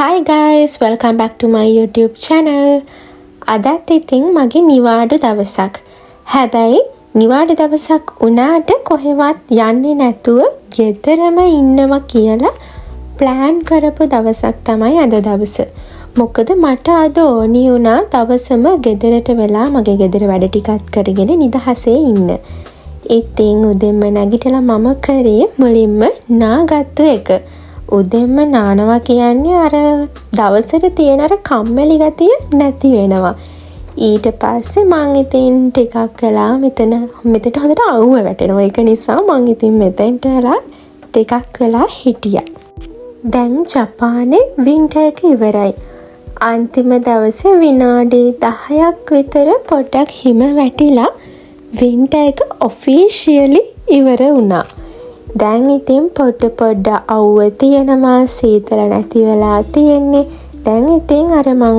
Hi guys, welcome back to my YouTube channel. අදත් ඉතින් මගේ නිවාඩු දවසක්. හැබැයි නිවාඩු දවසක් වුණාට කොහෙවත් යන්නේ නැතුව ගෙදරම ඉන්නවා කියලා ප්ලෑන් කරපු දවසක් තමයි අද දවස. මොකද මට අද ඕනි වුණා දවසම ගෙදරට වෙලා මගේ ගෙදර වැඩ ටිකක් කරගෙන නිදහසේ ඉන්න. ඉතින් උදෙන්ම නැගිටලා මම කරේ මුලින්ම නාගත්තු එක. උදෙන්ම නානවා කියන්නේ අර දවසට තියෙන අර කම්මැලි ගතිය නැති වෙනවා. ඊට පස්සේ මං ඉතින් ටිකක් කළා මෙතනට හොඳට අවුව වැටෙනවා. ඒක නිසා මං ඉතින් මෙතෙන්ට වෙලා ටිකක් කළා හිටියා. දැන් ජපානයේ වින්ටර් එක ඉවරයි. අන්තිම දවසේ විනාඩි 10ක් විතර පොඩ්ඩක් හිම වැටිලා වින්ටර් එක ඔෆිෂියලි ඉවර වුණා. දැන් ඉතින් පොඩ අවුව තියෙනවා, සීතල නැති වෙලා තියෙන්නේ. දැන් ඉතින් අර මං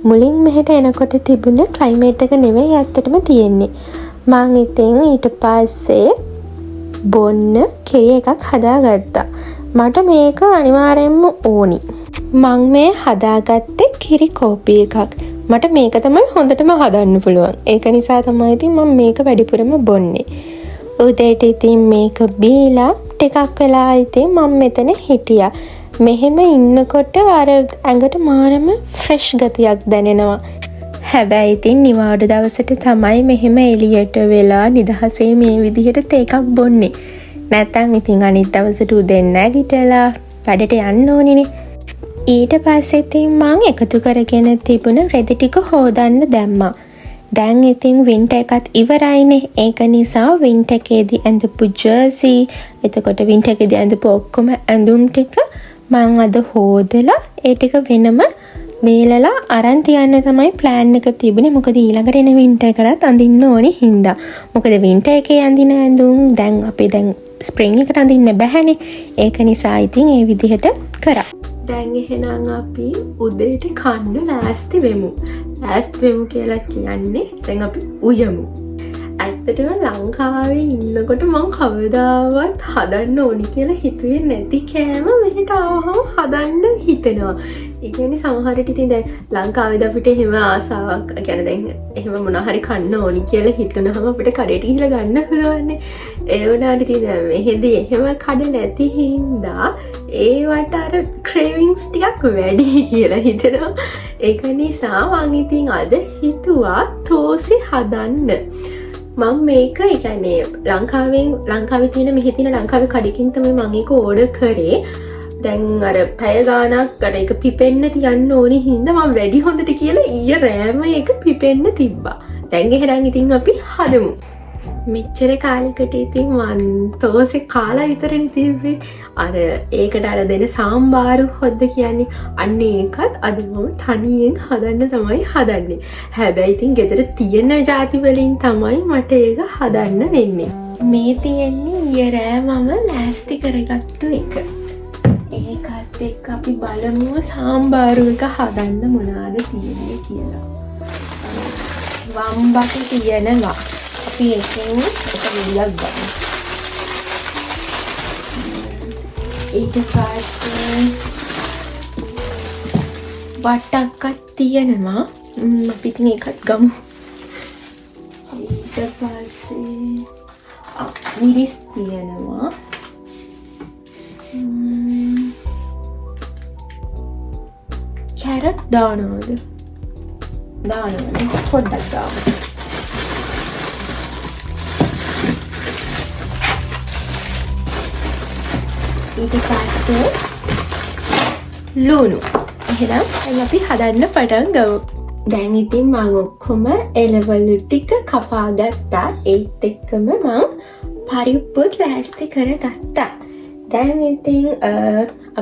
මුලින් මෙහෙට එනකොට තිබුණ ක්ලයිමේට් එක නෙවෙයි ඇත්තටම තියෙන්නේ. මං ඉතින් ඊට පස්සේ බොන්න කිරි එකක් හදාගත්තා. මට මේක අනිවාර්යෙන්ම ඕනි. මං මේ හදාගත්තේ කිරි කෝපි එකක්. මට මේක තමයි හොඳටම හදන්න පුළුවන්. ඒක නිසා තමයි ඉතින් මම මේක වැඩිපුරම බොන්නේ. උදේට ඉතින් මේක බීලා ටිකක් වෙලා ඉතින් මම මෙතන හිටියා. මෙහෙම ඉන්නකොට අර ඇඟට මාරම ෆ්‍රෙෂ් ගතියක් දැනෙනවා. හැබැයි ඉතින් නිවාඩු දවසට තමයි මෙහෙම එළියට වෙලා නිදහසේ මේ විදිහට තේ එකක් බොන්නේ. නැත්තම් ඉතින් අනිත් දවසට උදෙන් නැගිටලා වැඩට යන්න ඕනිනේ. ඊට පස්සේ ඉතින් මං එකතු කරගෙන තිබුණ රෙදි ටික හොදන්න දැම්මා. දැන් ඉතින් වින්ටර් එකත් ඉවරයිනේ. ඒක නිසා වින්ටර් එකේදී ඇඳපු ජර්සි, එතකොට වින්ටර් එකේදී ඇඳපු ඔක්කොම ඇඳුම් ටික මම අද හොදලා ඒ ටික වෙනම වේලලා අරන් තියන්න තමයි ප්ලෑන් එක තිබුණේ. මොකද ඊළඟට එන වින්ටර් එකටත් අඳින්න ඕනේ හින්දා. මොකද වින්ටර් එකේ අඳින ඇඳුම් දැන් අපි දැන් ස්ප්‍රින්ග් එකට අඳින්න බැහැනේ. ඒක නිසා ඉතින් ඒ විදිහට කරා. දැන් එහෙනම් අපි උදේට කන්න ලෑස්ති වෙමු. ලෑස්ති වෙමු කියලා කියන්නේ දැන් අපි උයමු. ඇත්තටම ලංකාවේ ඉන්නකොට මම කවදාවත් හදන්න ඕනි කියලා හිතුවේ නැති කෑම මෙහෙට ආවම හදන්න හිතෙනවා. ඒ කියන්නේ සමහර විට ඉතින් දැන් ලංකාවේද අපිට එහෙම ආසාවක්, يعني දැන් එහෙම මොනවා හරි කන්න ඕනි කියලා හිතනහම අපිට කඩේට ගිහලා ගන්න පුළුවන්නේ. ඒ වුණාට ඉතින් දැන් මෙහෙදී එහෙම කඩ නැති හින්දා ඒවට අර ක්‍රේවින්ග්ස් ටිකක් වැඩි කියලා හිතෙනවා. ඒක නිසා මං ඉතින් අද හිතුවා තෝසි හදන්න. මම මේක කියන්නේ ලංකාවේ තියෙන මෙහි තියෙන ලංකාවේ කඩකින් තමයි මම ඒක ඕඩර් කරේ. දැන් අර පැය ගාණක් අර ඒක පිපෙන්න තියන්න ඕනි හින්දා මම වැඩි හොඳට කියලා ඊයේ රෑම ඒක පිපෙන්න තිබ්බා. දැන් එහෙනම් ඉතින් අපි හදමු. මෙච්චර කාලෙකට ඉතින් මං තෝසේ කාලා විතරනේ තිබ්බේ. අර ඒකට අර දෙන සාම්බාරු හොද්ද කියන්නේ අන්න ඒකත් අද මම තනියෙන් හදන්න තමයි හදන්නේ. හැබැයි ඉතින් ගෙදර තියෙන ಜಾති වලින් තමයි මට ඒක හදන්න වෙන්නේ. මේ තියෙන්නේ ඊයේ රෑ මම ලෑස්ති කරගත්තු එක. ඒකත් එක්ක අපි බලමු සාම්බාරු එක හදන්න මොනවාද තියෙන්නේ කියලා. වම්බට තියෙනවා. අපි එකෙන් එක විදියක් ගමු. ඊට පස්සේ වටක්කත් තියෙනවා. අපි ඉතින් ඒකත් ගමු. ඊට පස්සේ මිරිස් තියෙනවා. කැරට් දානවද? දානවද? පොඩ්ඩක් දාමු. ඊට පස්සේ ලුණු. එහෙනම් අපි හදන්න පටන් ගමු. දැන් ඉතින් මම ඔක්කොම එළවලු ටික කපා ගත්තා. ඒත් එක්කම මම පරිප්පුත් ලෑස්ති කරගත්තා. දැන් ඉතින්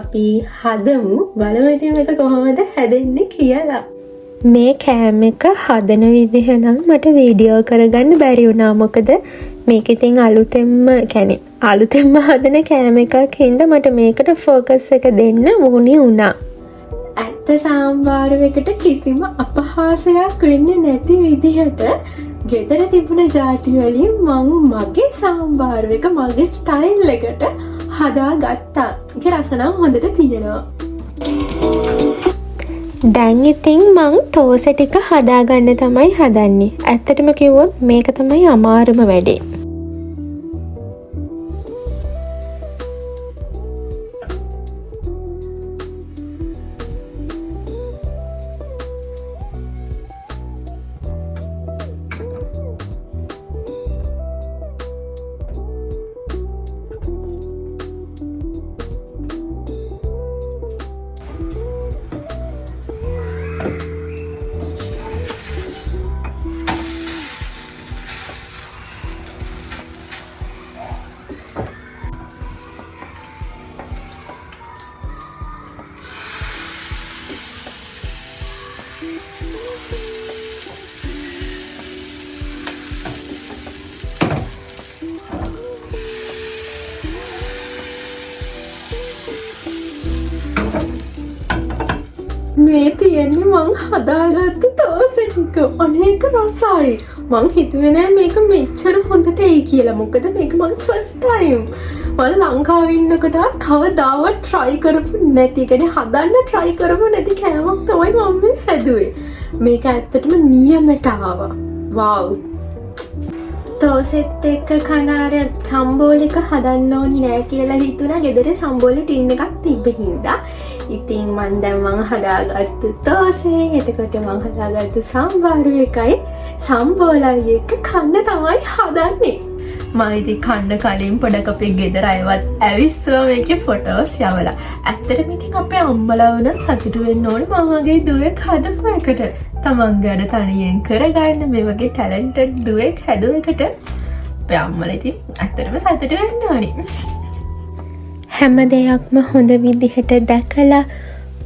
අපි හදමු. බලමු ඉතින් මේක කොහොමද හැදෙන්නේ කියලා. මේ කෑම එක හදන විදිහ නම් මට වීඩියෝ කරගන්න බැරි වුණා. මොකද මේක ඉතින් අලුතෙන්ම හදන කෑම එකක් හින්දා මට මේකට ෆෝකස් එක දෙන්න ඕනි වුණා. ඇත්ත සාම්බාරු එකට කිසිම අපහාසයක් වෙන්නේ නැති විදිහට ගෙදර තිබුණ ಜಾති වලින් මම මගේ සාම්බාරු එක මගේ ස්ටයිල් එකට හදාගත්තා. ඒක රස නම් හොඳට තියෙනවා. දැන් ඉතින් මං තෝස ටික හදාගන්න තමයි හදන්නේ. ඇත්තටම කිව්වොත් මේක තමයි අමාරුම වැඩේ. මේ තියෙන්නේ මං හදාගත්ත තෝස ටික. අනේක රසයි. මං හිතුවේ නෑ මේක මෙච්චර හොඳට එයි කියලා. මොකද මේක මං ෆස්ට් ටයිම්. මම ලංකාවේ ඉන්නකොටත් කවදාවත් try කරපු නැති. ඒ කියන්නේ හදන්න try කරපු නැති කෑමක් තමයි මම මේ හැදුවේ. මේක ඇත්තටම නියමට ආවා. වව්. තෝසෙත් එක්ක කනාර සම්බෝලික හදන්න ඕනි නෑ කියලා හිතුණා. ගෙදර සම්බෝලි ටින් එකක් තිබ්බ හින්දා. ඉතින් මං හදාගත්තු තෝසේ. එතකොට මං හදාගත්තු සම්බාරු එකයි සම්බෝලයි එක්ක කන්න තමයි හදන්නේ. මම ඉතින් කන්න කලින් පොඩක් අපේ ගෙදර අයවත් ඇවිස්සුවා මේකේ ෆොටෝස් යවලා. ඇත්තටම ඉතින් අපේ අම්මලා වුණත් සතුටු වෙන්න ඕනේ මම වගේ දුවෙක් හදපු එකට. තමන්ගේ වැඩ තනියෙන් කරගන්න මේ වගේ ටැලන්ටඩ් දුවෙක් හැදුව එකට අපේ අම්මලා ඉතින් ඇත්තටම සතුටු වෙන්න ඕනේ. හැම දෙයක්ම හොඳ විදිහට දැකලා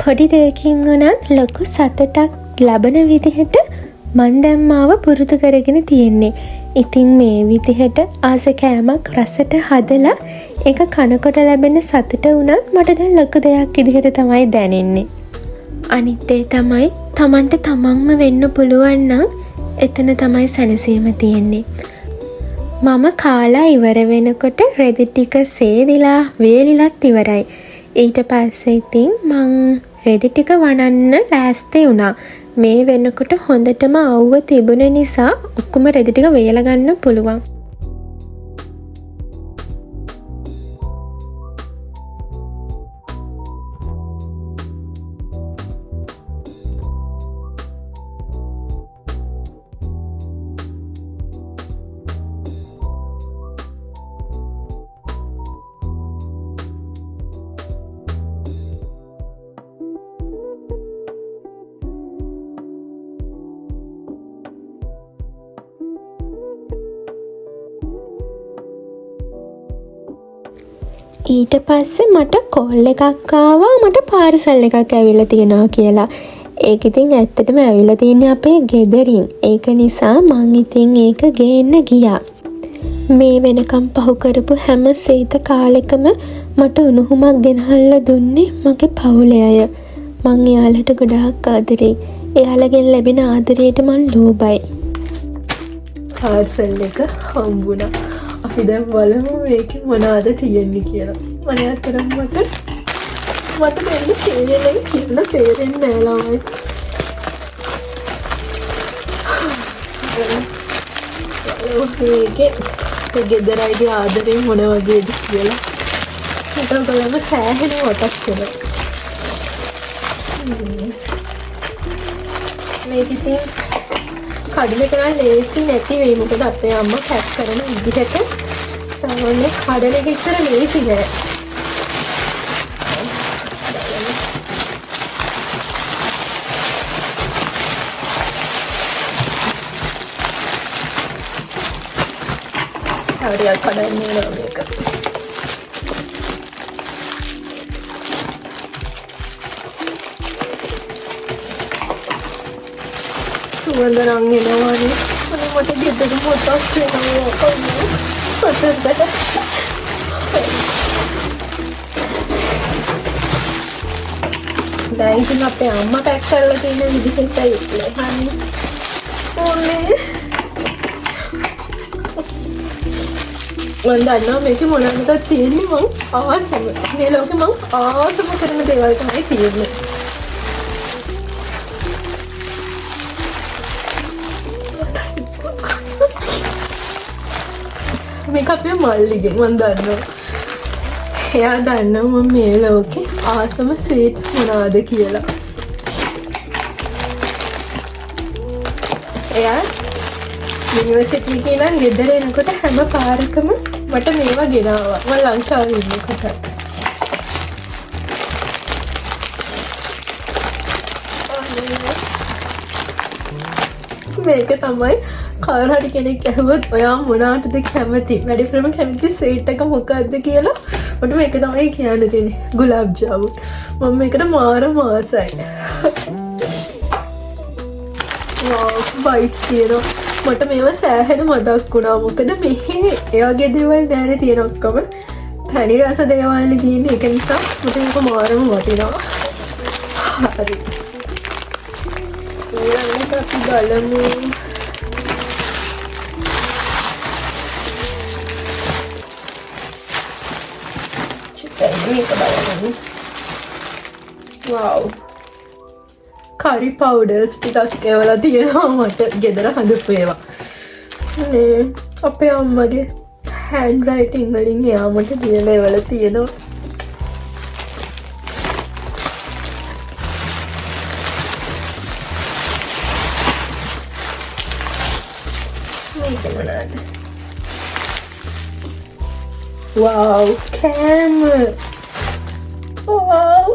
පොඩි දෙයකින් උනත් ලොකු සතුටක් ලබන විදිහට මන් දැන් මාව පුරුදු කරගෙන තියෙන්නේ. ඉතින් මේ විදිහට ආස කෑමක් රසට හදලා ඒක කනකොට ලැබෙන සතුට උනත් මට දැන් ලොකු දෙයක් විදිහට තමයි දැනෙන්නේ. අනිත් ඒ තමයි තමන්ට තමන්ම වෙන්න පුළුවන් නම් එතන තමයි සැනසීම තියෙන්නේ. මම කාලා ඉවර වෙනකොට රෙදි ටික සේදිලා වේලිලත් ඉවරයි. ඊට පස්සේ ඉතින් මං රෙදි ටික වනන්න ලෑස්ති වුණා. මේ වෙනකොට හොඳටම අවුව තිබුණ නිසා ඔක්කොම රෙදි ටික වේලා ගන්න පුළුවන්. ඊට පස්සේ මට කෝල් එකක් ආවා මට පාර්සල් එකක් ඇවිල්ලා තියෙනවා කියලා. ඒක ඉතින් ඇත්තටම ඇවිල්ලා තියෙන්නේ අපේ ගෙදරින්. ඒක නිසා මං ඉතින් ඒක ගේන්න ගියා. මේ වෙනකම් පහු කරපු හැම සීත කාලෙකම මට උණුහුමක් ගෙනහල්ලා දුන්නේ මගේ පවුලේ අය. මං එයාලට ගොඩාක් ආදරෙයි. එයාලගෙන් ලැබෙන ආදරයට මං ලෝභයි. පාර්සල් එක හම්බුණා. අපි දැන් බලමු මේකේ මොනවද තියෙන්නේ කියලා. මම අතරම මට දෙන්න තේරෙන්නේ කියලා තේරෙන්නේ නැහැ ළමයි. මේකේ ගෙදරයිදී ආදරේ මොන වගේද කියලා. මට බලන්න සෑහෙන වටක් කරා. මේක ඉතින් කඩන එක නම් ලේසි නැති වෙයි. මොකද අපේ අම්මා කැට් කරන විදිහට සාමාන්‍ය කඩන එක ඉතර ලේසි නෑ. හරියට කඩන්නේ නෑ මේක. සුවඳ රන් එනවානේ. මට ගෙදර මොකක්ද වෙනවා කොහොමද? දැන් ඉතින් අපේ අම්මා පැක් කරලා තියෙන විදිහටයි ලහන්නේ. ඕනේ. මම දන්නවා මේකේ මොනවද තියෙන්නේ. මං ආසම. මේ ලෝකේ මං ආසම කරන දේවල් තමයි තියෙන්නේ. මේක අපේ මල්ලිගෙන් මම දන්නවා. එයා දන්නවා මම මේ ලෝකේ ආසම ස්වීට්ස් මොනවාද කියලා. එයා යුනිවර්සිටි එකේ නම් ගෙදර එනකොට හැම පාරකම මට මේවා ගෙනාවා. මම ලංකාවේ ඉන්නකොට. මේක තමයි කවුරු හරි කෙනෙක් ඇහුවොත් ඔයා මොනවටද කැමති? වැඩිපුරම කැමති ස්වීට් එක මොකක්ද කියලා මට මේක තමයි කියන්න තියෙන්නේ. ගුලාබ් ජාමුන්. මම මේකට මාර මාසයි. බයිට්ස් තියෙනවා. මට මේවා සෑහෙන මතක් වුණා. මොකද මෙහි එයාගේ දේවල් නෑනේ තියෙන ඔක්කොම. පැණි රස දේවල්නේ තියෙන්නේ. ඒක නිසා මට මේක මාරම වටිනවා. හරි. ඊළඟට අපි බලමු. මේක බලමු. වව්. curry powders ටිකක් ඒවලා තියෙනවා මට ගෙදර හදපු ඒවා. මේ අපේ අම්මගේ hand writing වලින් එයා මට දීලා ඒවලා තියෙනවා. මේක මොනවාද? wow camel. wow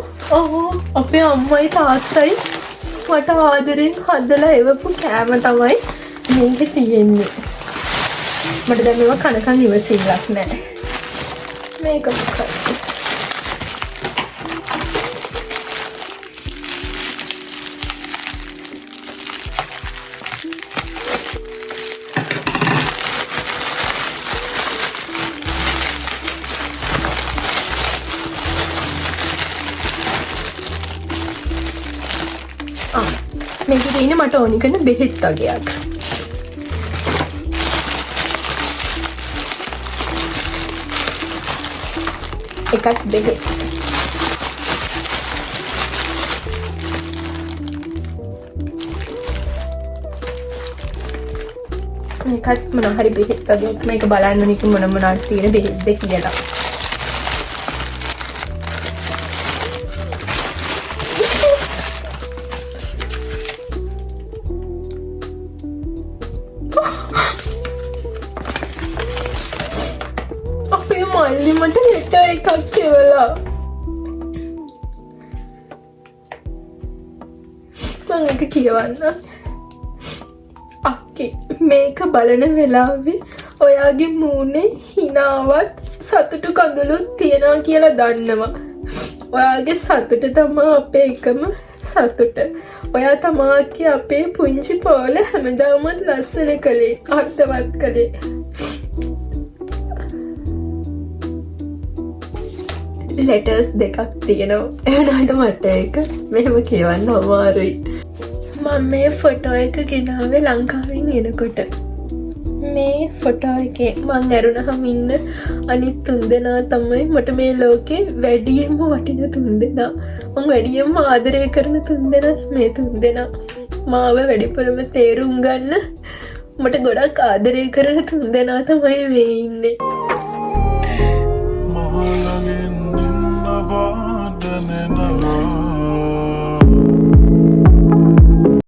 අපේ අම්මයි තාත්තයි මට ආදරෙන් හදලා එවපු කෑම තමයි මේකේ තියෙන්නේ. මට දැන් මේවා කනකන් ඉවසිල්ලක් නැහැ. මේක මොකක්ද? මේක තියෙන්නේ මට ඕනි කරන බෙහෙත් වගේක්. එකක් බෙහෙත්. මේකත් මොනවා හරි බෙහෙත් වගේක්. මේක බලන්න ඕනි මොන මොනවද තියෙන බෙහෙත්ද කියලා. මල්ලි මට ලෙටර් එකක් කියවලා. මම ඒක කියවන්න. අක්කේ මේක බලන වෙලාවේ ඔයාගේ මූණේ හිනාවත් සතුටු කඳුළුත් තියනවා කියලා දන්නවා. ඔයාගේ සතුට තමයි අපේ එකම සතුට. ඔයා තමයි අපේ පුංචි පොළ හැමදාමත් ලස්සන කළේ, අර්ථවත් කළේ. ලෙටර්ස් දෙකක් තියෙනවා. එවනාට මට ඒක මෙහෙම කියවන්න අමාරුයි. මම මේ ෆොටෝ එක ගෙනාවේ ලංකාවෙන් එනකොට. මේ ෆොටෝ එකේ මං ඇරුණහම ඉන්න අනිත් 3 දෙනා තමයි මට මේ ලෝකේ වැඩියෙන්ම වටින 3 දෙනා. මං වැඩියෙන්ම ආදරය කරන 3 දෙනා මේ 3 දෙනා. මාව වැඩිපුරම තේරුම් ගන්න මට ගොඩක් ආදරය කරන 3 දෙනා තමයි මේ ඉන්නේ.